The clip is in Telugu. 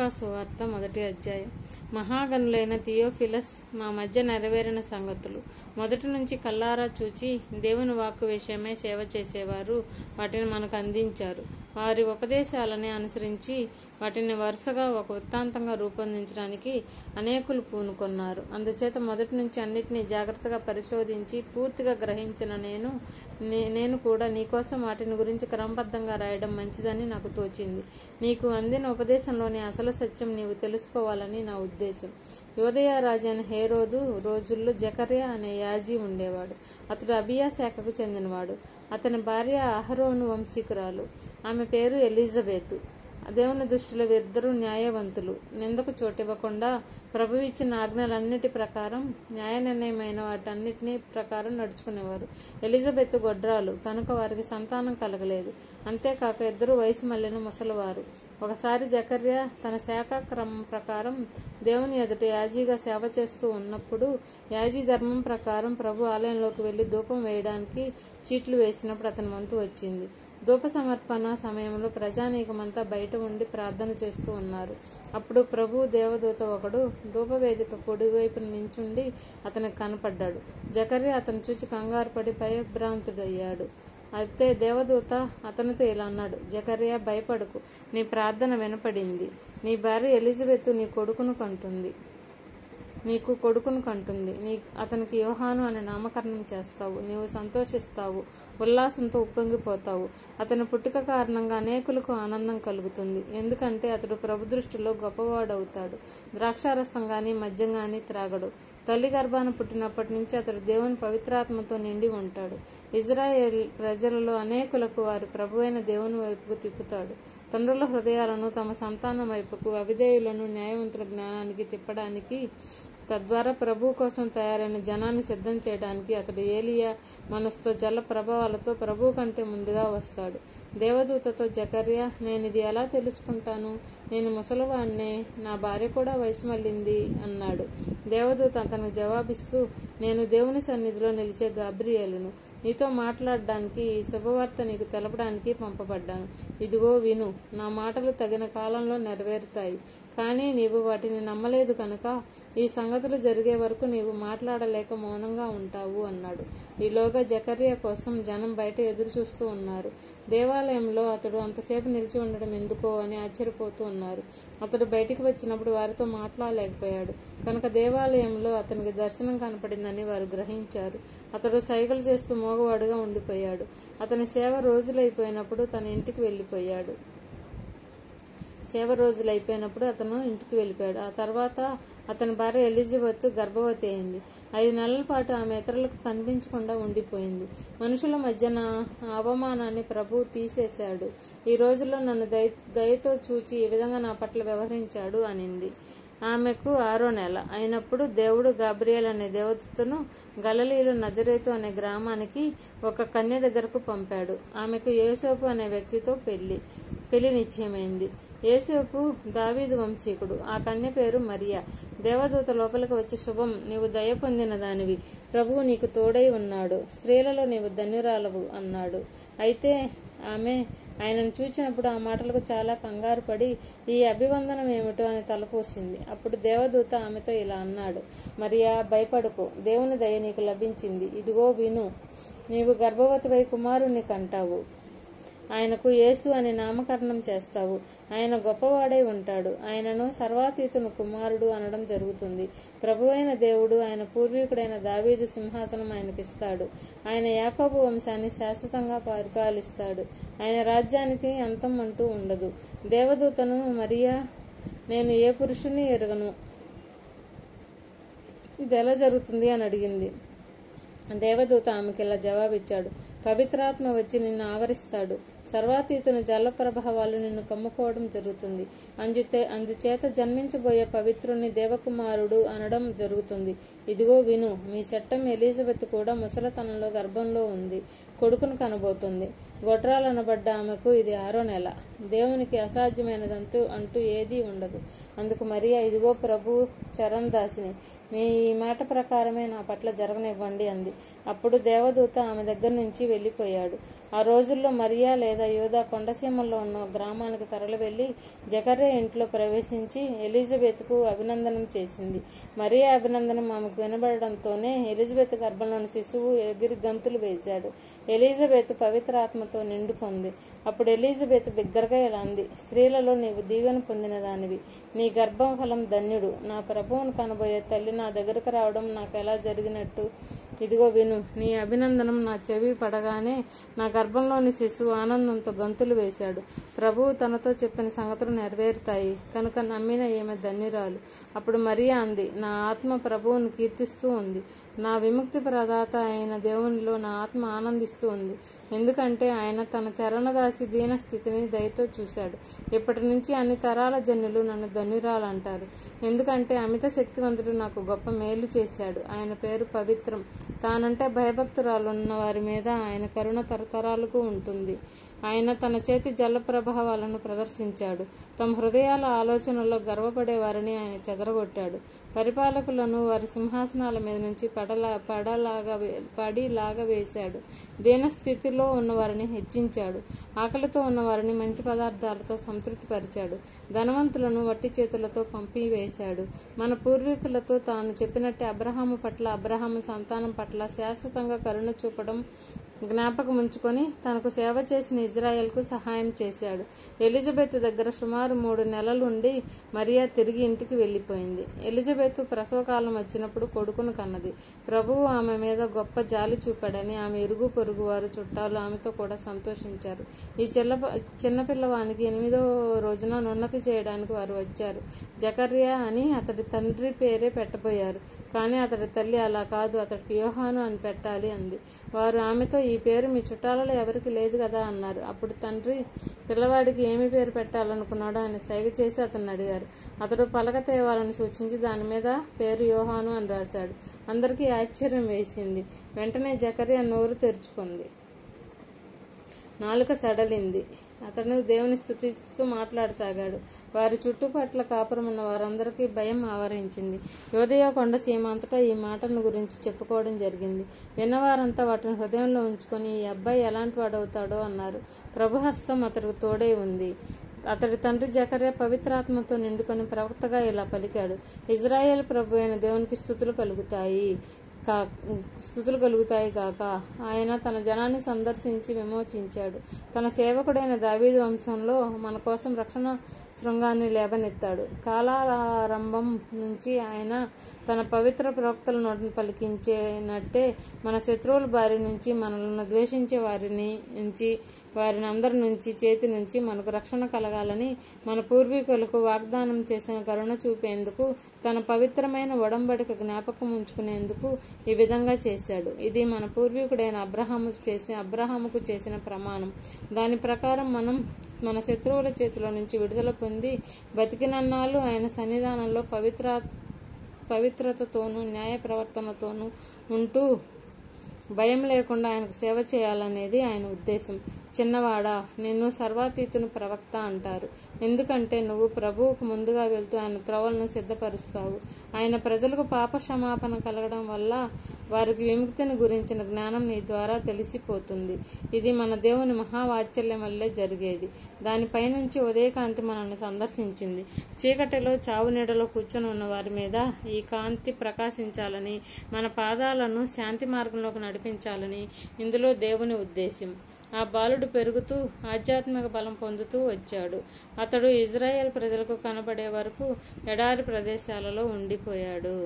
లూకా సువార్త 1వ అధ్యాయం. మహాగణులైన థియోఫిలస్, మా మధ్య నెరవేరిన సంగతులు మొదటి నుంచి కల్లారా చూచి దేవుని వాక్కు విషయమై సేవ చేసేవారు వాటిని మనకు అందించారు. వారి ఉపదేశాలని అనుసరించి వాటిని వరుసగా ఒక వృత్తాంతంగా రూపొందించడానికి అనేకులు పూనుకొన్నారు. అందుచేత మొదటి నుంచి అన్నిటినీ జాగ్రత్తగా పరిశోధించి పూర్తిగా గ్రహించిన నేను కూడా నీకోసం వాటిని గురించి క్రమబద్ధంగా రాయడం మంచిదని నాకు తోచింది. నీకు అందిన ఉపదేశంలోని అసలు సత్యం నీవు తెలుసుకోవాలని నా ఉద్దేశం. యోదయ రాజైన హేరోదు రోజుల్లో జకర్యా అనే యాజీ ఉండేవాడు. అతడు అబియా శాఖకు చెందినవాడు. అతని భార్య అహరోను వంశీకురాలు. ఆమె పేరు ఎలిజబెతు. దేవుని దృష్టిలో వీరిద్దరూ న్యాయవంతులు. నిందకు చోటివ్వకుండా ప్రభువు ఇచ్చిన ఆజ్ఞలన్నిటి ప్రకారం, న్యాయ నిర్ణయమైన వాటన్నిటినీ ప్రకారం నడుచుకునేవారు. ఎలిజబెత్ గొడ్రాలు కనుక వారికి సంతానం కలగలేదు. అంతేకాక ఇద్దరు వయసు మళ్లిన ముసలివారు. ఒకసారి జకర్యా తన శాఖా క్రమం ప్రకారం దేవుని ఎదుట యాజీగా సేవ చేస్తూ ఉన్నప్పుడు యాజీ ధర్మం ప్రకారం ప్రభు ఆలయంలోకి వెళ్లి ధూపం వేయడానికి చీట్లు వేసినప్పుడు అతని వంతు వచ్చింది. ధూప సమర్పణ సమయంలో ప్రజానీకమంతా బయట ఉండి ప్రార్థన చేస్తూ ఉన్నారు. అప్పుడు ప్రభు దేవదూత ఒకడు ధూపవేదిక కుడివైపున నించుండి అతనికి కనపడ్డాడు. జకర్యా అతను చూచి కంగారు పడి భయభ్రాంతుడయ్యాడు. అయితే దేవదూత అతనితో ఇలా అన్నాడు: జకర్యా, భయపడకు, నీ ప్రార్థన వినపడింది. నీ భార్య ఎలిజబెత్ నీకు కొడుకును కంటుంది. అతనికి యోహాను అనే నామకరణం చేస్తావు. నీవు సంతోషిస్తావు, ఉల్లాసంతో ఉప్పొంగిపోతావు. అతని పుట్టుక కారణంగా అనేకులకు ఆనందం కలుగుతుంది. ఎందుకంటే అతడు ప్రభు దృష్టిలో గొప్పవాడవుతాడు. ద్రాక్షారసం గాని మద్యం గాని త్రాగడు. తల్లి గర్భాన పుట్టినప్పటి నుంచి అతడు దేవుని పవిత్రాత్మతో నిండి ఉంటాడు. ఇజ్రాయేల్ ప్రజలలో అనేకులకు వారి ప్రభువైన దేవుని వైపుకు తిప్పుతాడు. తండ్రుల హృదయాలను తమ సంతానం వైపుకు, అవిధేయులను న్యాయవంతుల జ్ఞానానికి తిప్పడానికి, తద్వారా ప్రభు కోసం తయారైన జనాన్ని సిద్ధం చేయడానికి అతడు ఏలియా మనసుతో జల ప్రభావాలతో ప్రభు కంటే ముందుగా వస్తాడు. దేవదూతతో జకర్యా, నేనిది ఎలా తెలుసుకుంటాను? నేను ముసలివాణ్ణే, నా భార్య కూడా వయసు మళ్ళింది అన్నాడు. దేవదూత అతనికి జవాబిస్తూ, నేను దేవుని సన్నిధిలో నిలిచే గాబ్రియేలును. నీతో మాట్లాడడానికి, ఈ శుభవార్త నీకు తెలపడానికి పంపబడ్డాను. ఇదిగో విను, నా మాటలు తగిన కాలంలో నెరవేరుతాయి. కానీ నీవు వాటిని నమ్మలేదు కనుక ఈ సంగతులు జరిగే వరకు నీవు మాట్లాడలేక మౌనంగా ఉంటావు అన్నాడు. ఈలోగా జకర్యా కోసం జనం బయట ఎదురు చూస్తూ ఉన్నారు. దేవాలయంలో అతడు అంతసేపు నిలిచి ఉండడం ఎందుకో అని ఆశ్చర్యపోతూ ఉన్నారు. అతడు బయటికి వచ్చినప్పుడు వారితో మాట్లాడలేకపోయాడు కనుక దేవాలయంలో అతనికి దర్శనం కనపడిందని వారు గ్రహించారు. అతడు సైగలు చేస్తూ మోగవాడుగా ఉండిపోయాడు. అతని సేవ రోజులైపోయినప్పుడు అతను ఇంటికి వెళ్ళిపోయాడు. ఆ తర్వాత అతని భార్య ఎలిజబెత్ గర్భవతి అయింది. 5 నెలల పాటు ఆమె ఇతరులకు కనిపించకుండా ఉండిపోయింది. మనుషుల మధ్యన అవమానాన్ని ప్రభు తీసేశాడు. ఈ రోజుల్లో నన్ను దయతో చూచి ఈ విధంగా నా పట్ల వ్యవహరించాడు అనింది. ఆమెకు 6వ నెల అయినప్పుడు దేవుడు గాబ్రియేల్ అనే దేవదూతను గలిలయలో నజరేతు అనే గ్రామానికి ఒక కన్య దగ్గరకు పంపాడు. ఆమెకు యోసేపు అనే వ్యక్తితో పెళ్లి నిశ్చయమైంది. యోసేపు దావీదు వంశీకుడు. ఆ కన్య పేరు మరియా. దేవదూత లోపలికి వచ్చి, శుభం, నీవు దయ పొందిన దానివి, ప్రభువు నీకు తోడై ఉన్నాడు, స్త్రీలలో నీవు ధన్యురాలవు అన్నాడు. అయితే ఆమె ఆయనను చూచినప్పుడు ఆ మాటలకు చాలా కంగారు పడి, ఈ అభివందనం ఏమిటో అని తలపోసింది. అప్పుడు దేవదూత ఆమెతో ఇలా అన్నాడు: మరియా, భయపడకు, దేవుని దయ నీకు లభించింది. ఇదిగో విను, నీవు గర్భవతివై కుమారుణ్ణి కంటావు. ఆయనకు యేసు అని నామకరణం చేస్తావు. ఆయన గొప్పవాడై ఉంటాడు. ఆయనను సర్వాతీతుని కుమారుడు అనడం జరుగుతుంది. ప్రభువైన దేవుడు ఆయన పూర్వీకుడైన దావీదు సింహాసనం ఆయనకిస్తాడు. ఆయన యాకోబు వంశాన్ని శాశ్వతంగా పరిపాలిస్తాడు. ఆయన రాజ్యానికి అంతం అంటూ ఉండదు. దేవదూతను, మరియా, నేను ఏ పురుషుని ఎరుగను, ఇది ఎలా జరుగుతుంది అని అడిగింది. దేవదూత ఆమెకి ఇలా జవాబిచ్చాడు: పవిత్రాత్మ వచ్చి నిన్ను ఆవరిస్తాడు. సర్వాతీతుని జల ప్రభావాలు నిన్ను కమ్ముకోవడం జరుగుతుంది. అందుచేత జన్మించబోయే పవిత్రుని దేవకుమారుడు అనడం జరుగుతుంది. ఇదిగో విను, మీ చట్టం ఎలిజబెత్ కూడా ముసలితనంలో గర్భంలో ఉంది, కొడుకును కనబోతుంది. గొడ్రాలనబడ్డ ఆమెకు ఇది 6వ నెల. దేవునికి అసాధ్యమైనదంటూ ఏదీ ఉండదు. అందుకు మరియా, ఇదిగో ప్రభు చరణదాసిని, మీ ఈ మాట ప్రకారమే నా పట్ల జరగనివ్వండి అంది. అప్పుడు దేవదూత ఆమె దగ్గర నుంచి వెళ్ళిపోయాడు. ఆ రోజుల్లో మరియా లేదా యూదా కొండసీమల్లో ఉన్న గ్రామానికి తరలి వెళ్లి జకర్యా ఇంట్లో ప్రవేశించి ఎలిజబెత్కు అభినందనం చేసింది. మరియా అభినందనం ఆమెకు వినబడడంతోనే ఎలిజబెత్ గర్భంలోని శిశువు ఎగిరి గంతులు వేశాడు. ఎలిజబెత్ పవిత్రాత్మతో నిండుకొంది. అప్పుడు ఎలిజబెత్ బిగ్గరగా ఇలా అంది, స్త్రీలలో నీవు దీవెన పొందిన దానివి, నీ గర్భఫలం ధన్యుడు. నా ప్రభువును కనబోయే తల్లి నా దగ్గరకు రావడం నాకు ఎలా జరిగినట్టు? ఇదిగో విను. నీ అభినందనం నా చెవి పడగానే నా గర్భంలోని శిశువు ఆనందంతో గంతులు వేశాడు. ప్రభువు తనతో చెప్పిన సంగతులు నెరవేరుతాయి కనుక నమ్మిన ఈమె ధన్యురాలు. అప్పుడు మరియా అంది, నా ఆత్మ ప్రభువును కీర్తిస్తూ ఉంది. నా విముక్తి ప్రదాత అయిన దేవునిలో నా ఆత్మ ఆనందిస్తూ ఉంది. ఎందుకంటే ఆయన తన చరణదాసి దీన స్థితిని దయతో చూశాడు. ఇప్పటి నుంచి అన్ని తరాల జనులు నన్ను ధన్యురాలంటారు. ఎందుకంటే అమిత శక్తివంతుడు నాకు గొప్ప మేలు చేశాడు. ఆయన పేరు పవిత్రం. తానంటే భయభక్తురాలున్న వారి మీద ఆయన కరుణ తరతరాలకు ఉంటుంది. ఆయన తన చేతి జల ప్రభావాలను ప్రదర్శించాడు. తమ హృదయాల ఆలోచనల్లో గర్వపడే వారిని ఆయన చెదరగొట్టాడు. పరిపాలకులను వారి సింహాసనాల మీద నుంచి పడిలాగా వేశాడు. దీనస్థితిలో ఉన్నవారిని హెచ్చించాడు. ఆకలితో ఉన్నవారిని మంచి పదార్థాలతో సంతృప్తిపరిచాడు. ధనవంతులను వట్టి చేతులతో పంపివేశాడు. మన పూర్వీకులతో తాను చెప్పినట్టే అబ్రహాము పట్ల, అబ్రహాము సంతానం పట్ల శాశ్వతంగా కరుణ చూపడం జ్ఞాపకం ఉంచుకొని తనకు సేవ చేసిన ఇజ్రాయెల్కు సహాయం చేశాడు. ఎలిజబెత్ దగ్గర సుమారు 3 నెలలుండి మరియా తిరిగి ఇంటికి వెళ్లిపోయింది. ఎలిజబెత్ ప్రసవకాలం వచ్చినప్పుడు కొడుకును కన్నది. ప్రభువు ఆమె మీద గొప్ప జాలి చూపాడని ఆమె ఇరుగు పొరుగు వారు, చుట్టాలు ఆమెతో కూడా సంతోషించారు. ఈ చిన్నపిల్లవానికి 8వ రోజున నున్నతి చేయడానికి వారు వచ్చారు. జకర్యా అని అతడి తండ్రి పేరే పెట్టబోయారు. కానీ అతడి తల్లి అలా కాదు, అతడికి యోహాను అని పెట్టాలి అంది. వారు ఆమెతో, ఈ పేరు మీ చుట్టాలలో ఎవరికి లేదు కదా అన్నారు. అప్పుడు తండ్రి పిల్లవాడికి ఏమి పేరు పెట్టాలనుకున్నాడో ఆయన సైగ చేసి అతన్ని అడిగారు. అతడు పలక తేవాలని సూచించి దాని మీద పేరు యోహాను అని రాశాడు. అందరికీ ఆశ్చర్యం వేసింది. వెంటనే జకర్యా నోరు తెరుచుకుంది, నాలుక సడలింది. అతను దేవుని స్తుతిస్తూ మాట్లాడసాగాడు. వారి చుట్టుపట్ల కాపురమున్న వారందరికీ భయం ఆవరించింది. యోదయ కొండ సీమ అంతటా ఈ మాటను గురించి చెప్పుకోవడం జరిగింది. విన్నవారంతా వాటిని హృదయంలో ఉంచుకొని, ఈ అబ్బాయి ఎలాంటి వాడవుతాడో అన్నారు. ప్రభుహస్తం అతడికి తోడై ఉంది. అతడి తండ్రి జకర్యా పవిత్రాత్మతో నిండుకొని ప్రవక్తగా ఇలా పలికాడు, ఇజ్రాయేల్ ప్రభు అయిన దేవునికి స్తుతులు కలుగుతాయి గాక. ఆయన తన జనాన్ని సందర్శించి విమోచించాడు. తన సేవకుడైన దావీదు వంశంలో మన కోసం రక్షణ శృంగాన్ని లేవనెత్తాడు. కాలారంభం నుంచి ఆయన తన పవిత్ర ప్రవక్తల నోటిని పలికించినట్టే మన శత్రువుల బారి నుంచి, మనల్ని ద్వేషించే వారిని అందరి నుంచి, చేతి నుంచి మనకు రక్షణ కలగాలని మన పూర్వీకులకు వాగ్దానం చేసిన కరుణ చూపేందుకు, తన పవిత్రమైన ఒడంబడిక జ్ఞాపకం ఉంచుకునేందుకు ఈ విధంగా చేశాడు. ఇది మన పూర్వీకుడైన అబ్రహాముకు చేసిన ప్రమాణం. దాని ప్రకారం మనం మన శత్రువుల చేతిలో నుంచి విడుదల పొంది బతికినన్నాళ్ళు ఆయన సన్నిధానంలో పవిత్రతతోనూ న్యాయ ప్రవర్తనతోనూ ఉంటూ భయం లేకుండా ఆయనకు సేవ చేయాలనేది ఆయన ఉద్దేశం. చిన్నవాడా, నిన్ను సర్వాతీతుని ప్రవక్త అంటారు. ఎందుకంటే నువ్వు ప్రభువుకు ముందుగా వెళ్తూ ఆయన త్రోవలను సిద్ధపరుస్తావు. ఆయన ప్రజలకు పాప క్షమాపణ కలగడం వల్ల వారికి విముక్తిని గురించిన జ్ఞానం నీ ద్వారా తెలిసిపోతుంది. ఇది మన దేవుని మహావాత్సల్యం వల్లే జరిగేది. దానిపైనుంచి ఉదయకాంతి మనల్ని సందర్శించింది. చీకటిలో చావు నీడలో కూర్చొని ఉన్న వారి మీద ఈ కాంతి ప్రకాశించాలని, మన పాదాలను శాంతి మార్గంలోకి నడిపించాలని ఇందులో దేవుని ఉద్దేశం. ఆ బాలుడు పెరుగుతూ ఆధ్యాత్మిక బలం పొందుతూ వచ్చాడు. అతడు ఇజ్రాయెల్ ప్రజలకు కనబడే వరకు ఎడారి ప్రదేశాలలో ఉండిపోయాడు.